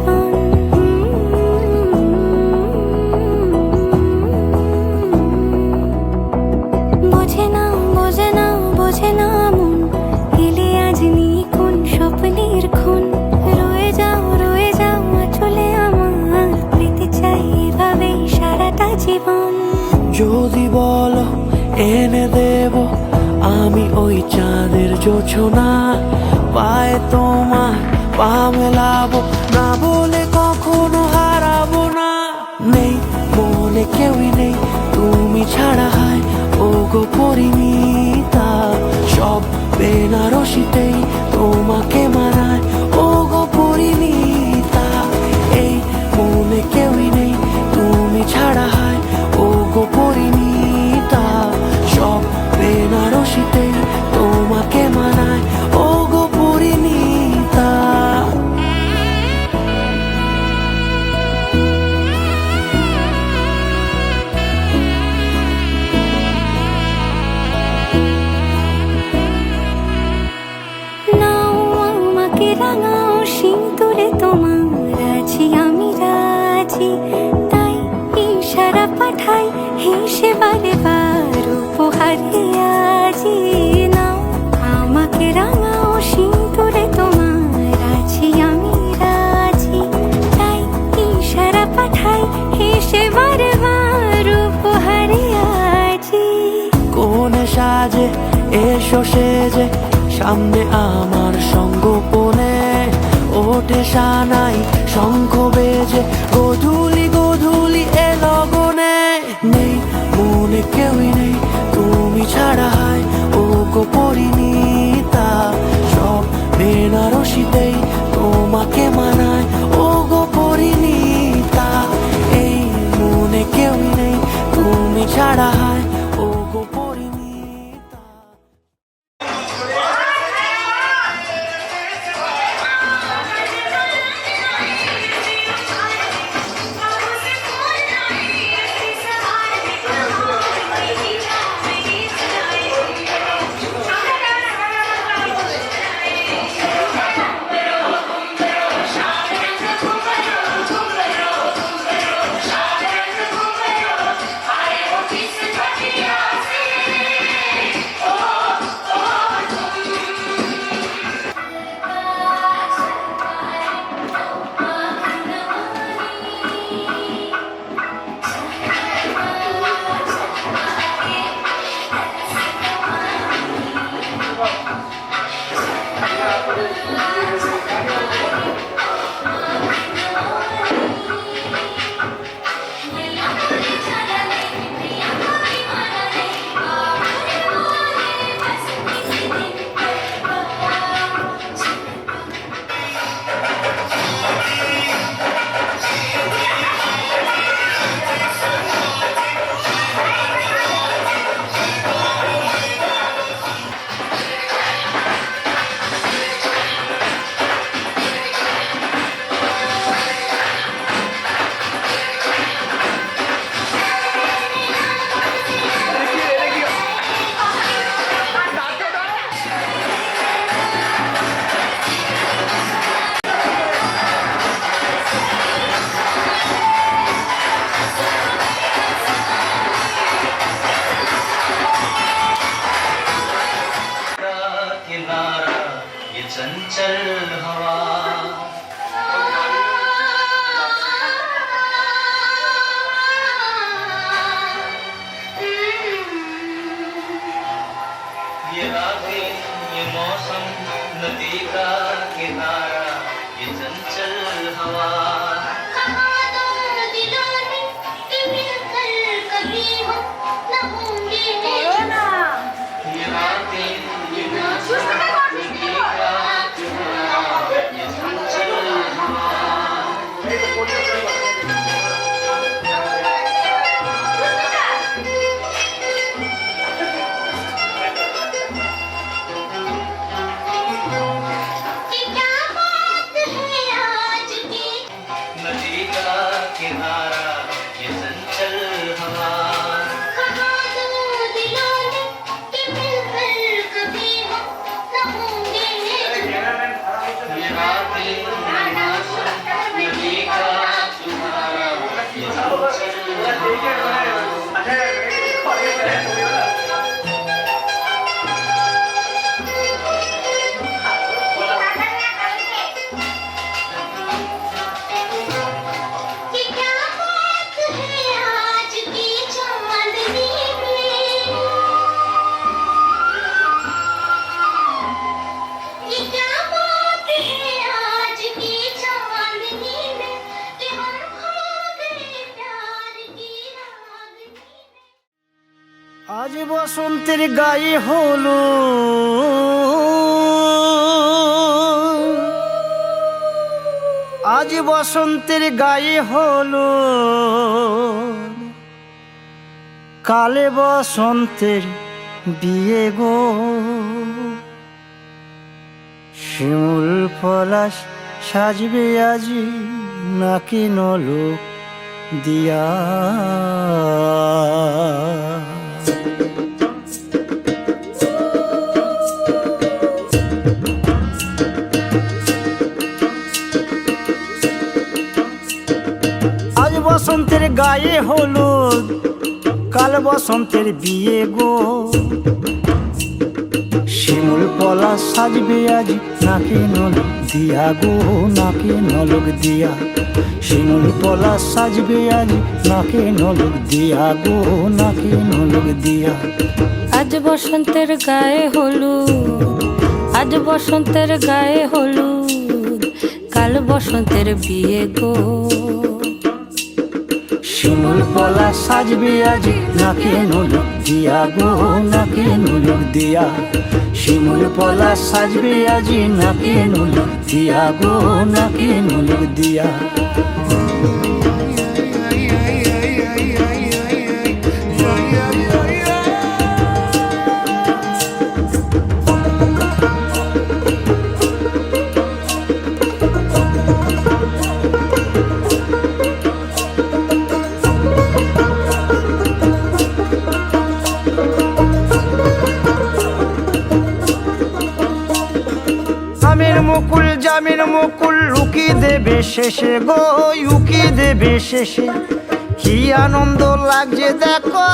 জীবন। বোঝে না বোঝে না বোঝে না মন, এলে আজ নিখুন স্বপ্নের খুন। রয়ে যাও চলে আমার, পেতে চাই এভাবেই সারাটা জীবন। যদি বলো এনে দেব আমি ওই চাঁদের জোছনা, পায়ে তোমার পা মেলাবো, না বলে কখনো হারাবো না। নেই মনে কেউই নেই তুমি ছাড়া, হায় ও গো পরিণীতা। সব বেনারসিতেই তোমাকে মানায় ও গো পরিণীতা। এই মনে কেউই নেই তুমি ছাড়া, হায় ও গো পরিণীতা। সব বেনারসিতেই তোমাকে মানায় ও গো পরিণীতা। নাও আমাকে রাঙাও সিঁদুরে তোমার, আছি আমি রাজি। তাই ইশারা পাঠাই হেসে বারে বার উপহারে আজি। নাও আমাকে রাঙাও সিঁদুরে তোমার, আছি আমি রাজি। তাই ইশারা পাঠাই হেসে বারে বার উপহারে আজি। কোনে সাজে এসো সেজে সামনে আমার সঙ্গোপনে, ওঠে সানাই শঙ্খ বেজে গোধূলি গোধূলি এ লগনে। নেই মনে কেউই নেই তুমি ছাড়া, হায় ও গো পরিণীতা। সব বেনারসিতেই তোমাকে মানায় ও গো পরিণীতা। এই মনে কেউই নেই তুমি ছাড়া, হায় ও গো পরিণীতা। किनारा ये चंचल हवा, ये रातें ये मौसम नदी का किनारा ये चंचल हवा। ये रातें ये मौसम नदी का किनारा ये चंचल हवा। कि क्या बात है आज की चांदनी में, कि क्या बात है आज की चांदनी में, कि हम खो गए प्यार की रागनी में। আজ বসন্তের গায়ে হলো আজ বসন্তের গায়ে হলো কালে বসন্তের বিয়ে গো শিমুল পলাশ সাজবে আজি নাকি নলোক দিয়া আজ বসন্তের গায়ে হলুদ কাল বসন্তের বিয়ে গো শিমুল পলাশ সাজবে আজ নাকে নলক দিয়া গো নাকে নলক দিয়া শিমুল পলাশ সাজবে আজ নাকে নলক দিয়া গো নাকে নলক দিয়া আজ বসন্তের গায়ে হলুদ আজ বসন্তের গায়ে হলুদ কাল বসন্তের বিয়ে গো শিমুল পলাশ সাজবে আজ নাকে নলক দিয়া গো নাকে নলক দিয়া শিমুল পলাশ সাজবে আজ নাকে নলক দিয়া গো নাকে নলক দিয়া আমের মুকুল জামের মুকুল লুকি দেবে শেষে গো উকি দেবে শেষে কি আনন্দ লাগছে দেখো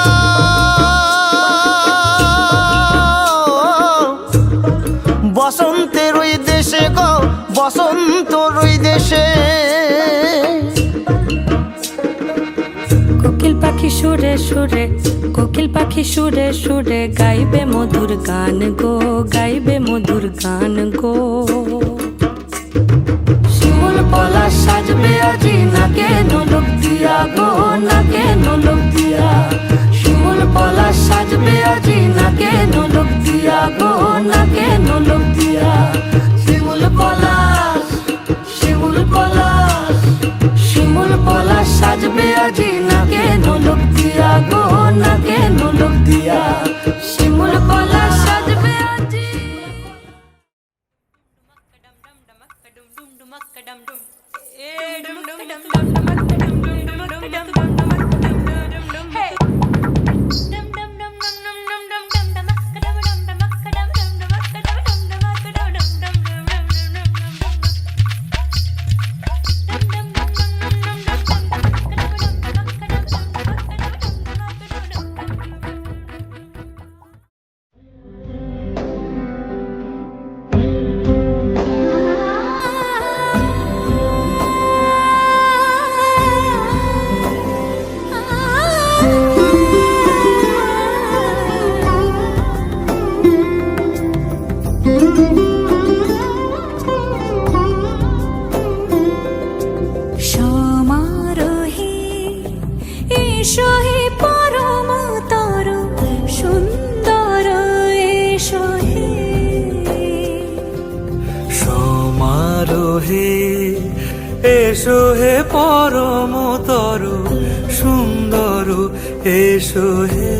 বসন্তের ওই দেশে গো বসন্তর ওই দেশে কোকিল পাখি সুরে সুরে কোকিল পাখি সুরে সুরে গাইবে মধুর গান গো গাইবে মধুর গান গো শিমুল পলাশ সাজবে আজি নাকে নলক দিয়া গো নাকে নলক দিয়া শিমুল পলাশ সাজবে আজি নাকে নলক দিয়া গো নাকে নলক দিয়া শিমুল পলাশ শিমুল পলাশ শিমুল পলাশ সাজবে আজি নাকে নলক দিয়া গো নাকে নলক দিয়া শিমুল পলাশ সাজবে আজি সমারোহে এসো হে পরম তর সুন্দর এসো হে সমারোহে এসো হে পরমতর সুন্দর এসো হে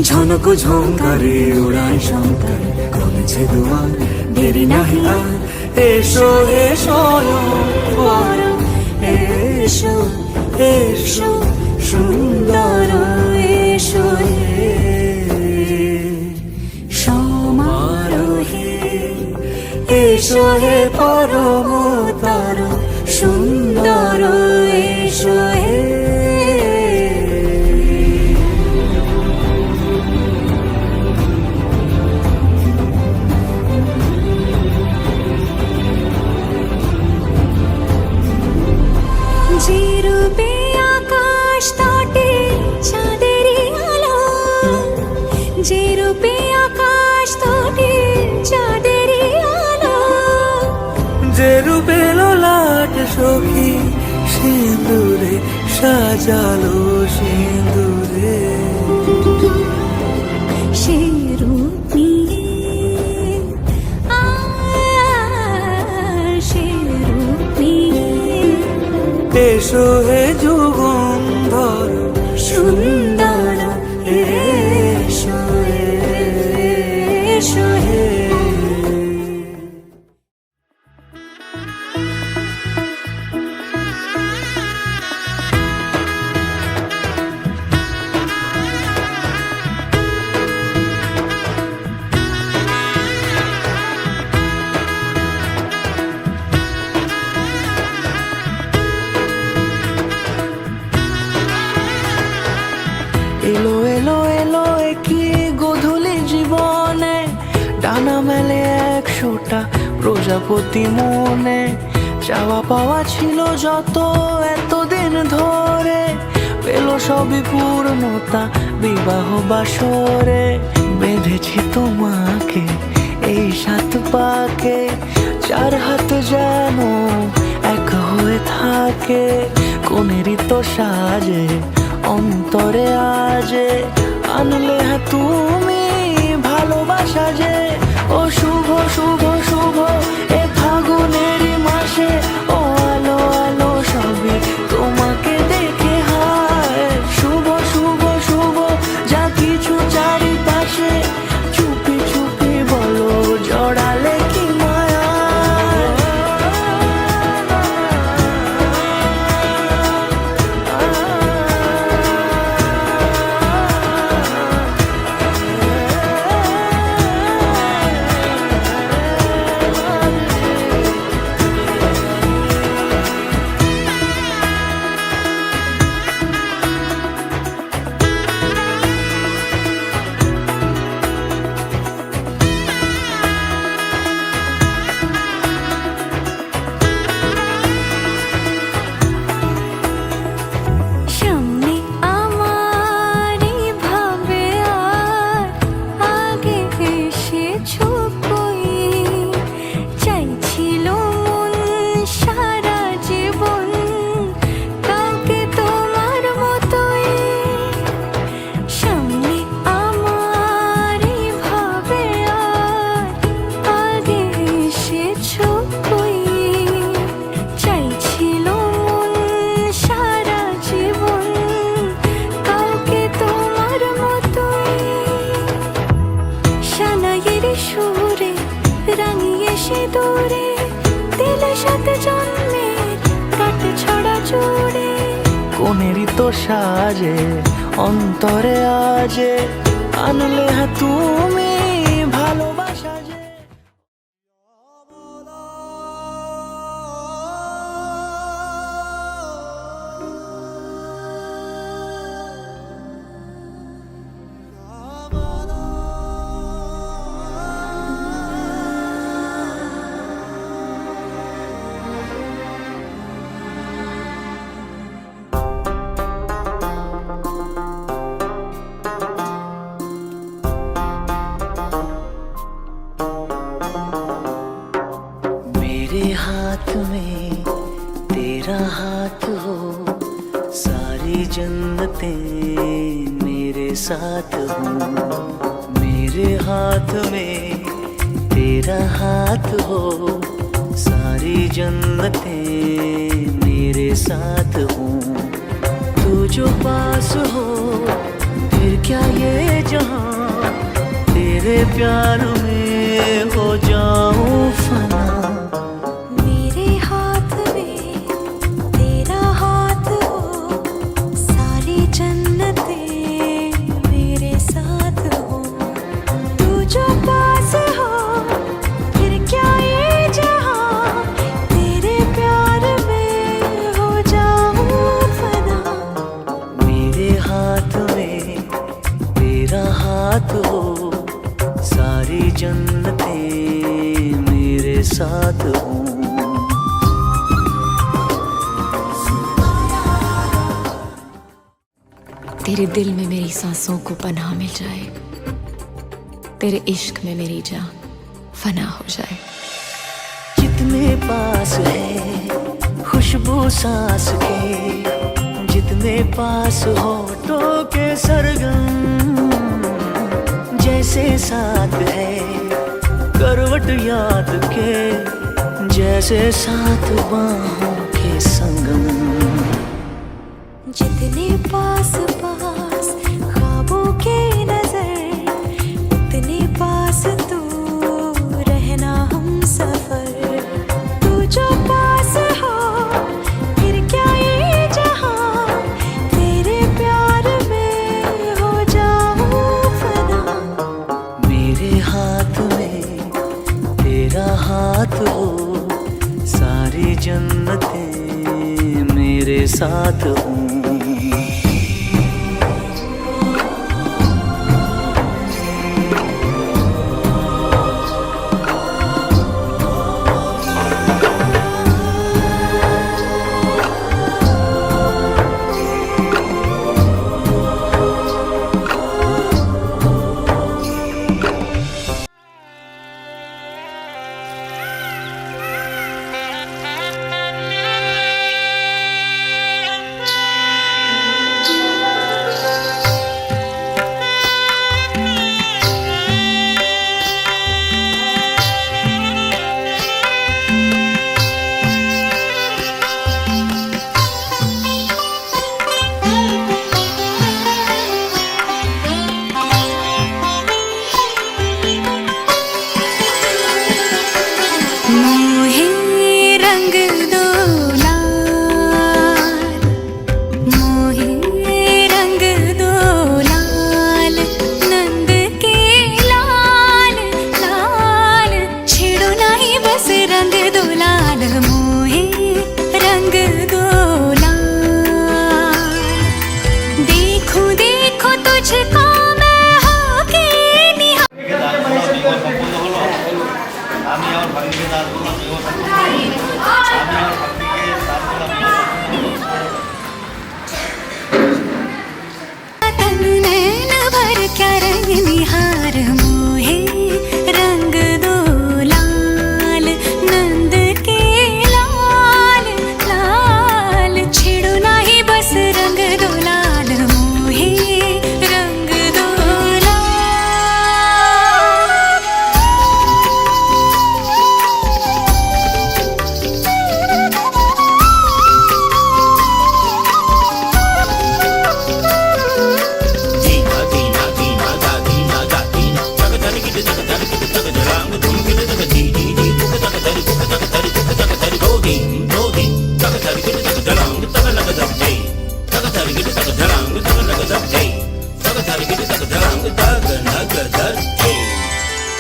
ঝনক ঝঙ্কারে উড়ায় শঙ্কর কমেছে দুয়ার দেরি নাহি আর এসো এসো পরম এসো এসো সুন্দর এসো হে সমারোহে এসো হে পরমতর সুন্দর এসো হে যে রূপে আকাশ তটে চাঁদেরই আলো, যে রূপে ললাট সখী সিঁদুরে সাজালো সিঁদুরে। সে রূপ নিয়ে সে রূপ নিয়ে এসো হে যুগন্ধর সুন্দর এসো এসো হে। এলো এলো এলো কি গোধূলি জীবনে, ডানা মেলে 100টা প্রজাপতি মনে। চাওয়া পাওয়া ছিল যত এতদিন ধরে, পেল সবই পূর্ণতা বিবাহ বাসরে। বেঁধেছি তোমাকে এই 7 পাকে, 4 হাত যেন এক হয়ে থাকে। কোনেরই তো সাজে অন্তরে আজে, আনলে হ্যাঁ তুমি ভালোবাসা যে। ও শুভ শুভ শুভ এ ফাগুনেরই মাসে, ও আলো আলো সবই তোমাকে দেখে হায়। শুভ শুভ শুভ যা কিছু চারিপাশে, চুপি চুপি বলো জড়ালে কি মায়া। সামনে আমার ভাবে আর আগে এসেছো কই, চাইছিল মন সারা জীবন কাউকে তোমার মতোই। সামনে আমার ভাবে আর আগে এসেছো কই, চাইছিল মন সারা জীবন কাউকে তোমার মতোই। সানাইয়ের সুরে রাঙিয়ে সে দূরে, দিলে 7 জন্মের কাট ছড়া জুড়ে। কোনেরই তো সাজে অন্তরে আজে, আনলে হ্যাঁ তুমি ভালোবাসা যে। मेरे हाथ में तेरा हाथ हो, सारी जन्नतें मेरे साथ हो। मेरे हाथ में तेरा हाथ हो, सारी जन्नतें मेरे साथ हो। तू जो पास हो फिर क्या ये जहां, तेरे प्यार में हो जाऊं फना। मेरे हाथ में तेरा हाथ हो, सारी जन्नतें मेरे साथ हो। तू जो पास हो फिर क्या ये जहां, तेरे प्यार में हो जाऊं फना। मेरे हाथ में तेरा हाथ हो, सारी जन्नतें मेरे साथ हो। तेरे दिल में मेरी सांसों को पनाह मिल जाए, तेरे इश्क में मेरी जान फना हो जाए। जितने पास है खुशबू सांस के, जितने पास होठों के सरगम, जैसे साथ है करवट याद के, जैसे साथ बाहों के संगम। जितने पास पास ख्वाबों के नजर, उतने पास तू रहना हम सफर। तू जो पास हो फिर क्या ये जहां, तेरे प्यार में हो जाऊं फना। मेरे हाथ में तेरा हाथ हो, सारी जन्नतें मेरे साथ हो।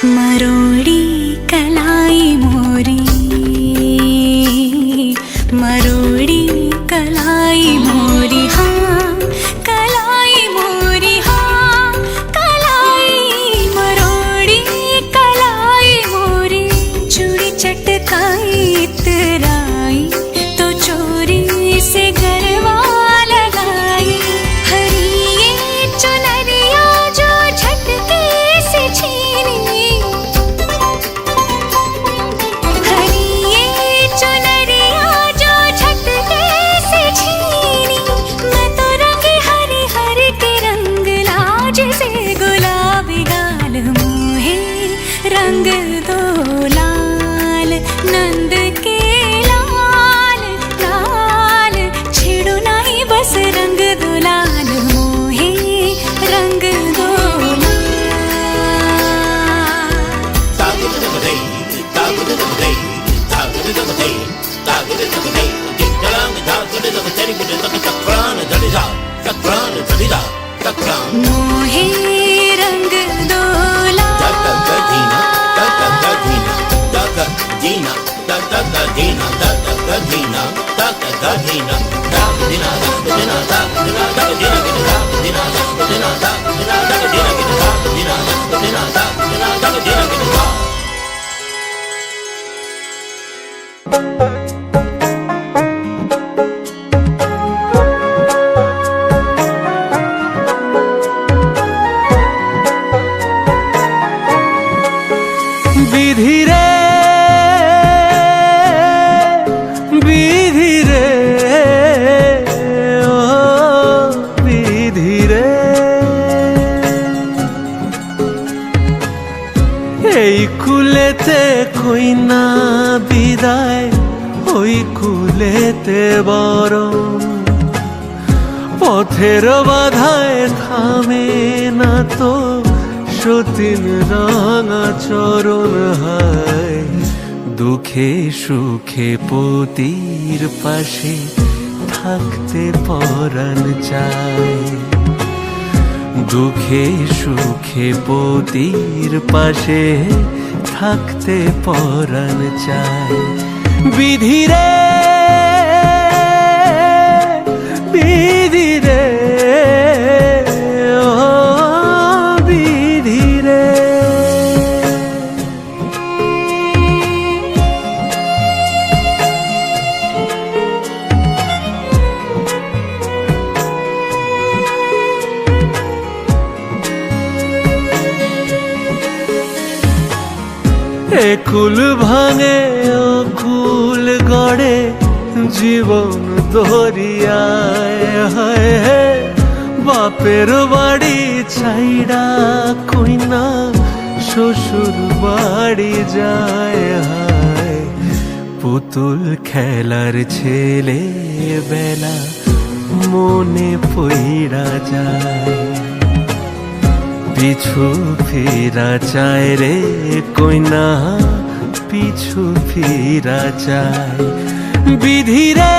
मरोड़ी कलाई मोरी, मरोड़ी कलाई मोरी हाँ, कलाई मोरी हाँ, कलाई मरोड़ी कलाई मोरी। चूड़ी चटकाई इतराई तो चोरी से गरबा लगाई। हरी ये चुनरिया जो झटके से छीनी, हरी ये चुनरिया जो झटके से छीनी। मैं तो रंगी हरी हरी के रंग लाज से, गुलाबी गाल मुहे रंग दो लाल, नंद के लाल लाल। छेड़ो नहीं बस रंग दो लाल, मोहे रंग दो लाल। मोहे रंग दो দুই কুলেতে বরং পথের বাধায় থামে না তো সতীন রাঙা চরণ হায় দুঃখে সুখে পতির পাশে থাকতে পরাণ চায় দুঃখে সুখে পতির পাশে থাকতে পরাণ চায় বিধিরে বিধিরে ও বিধিরে একুল ভাঙে ও কুল গড়ে জীবন দরিয়ায় হায় হে বাপের বাড়ি ছাইড়া কইনা শ্বশুর বাড়ি যায় হায় পুতুল খেলার ছেলে বেলা মনে পইড়া যায় পিছু ফিরা চায় রে কইনা পিছু ফিরা চায় বিধিরে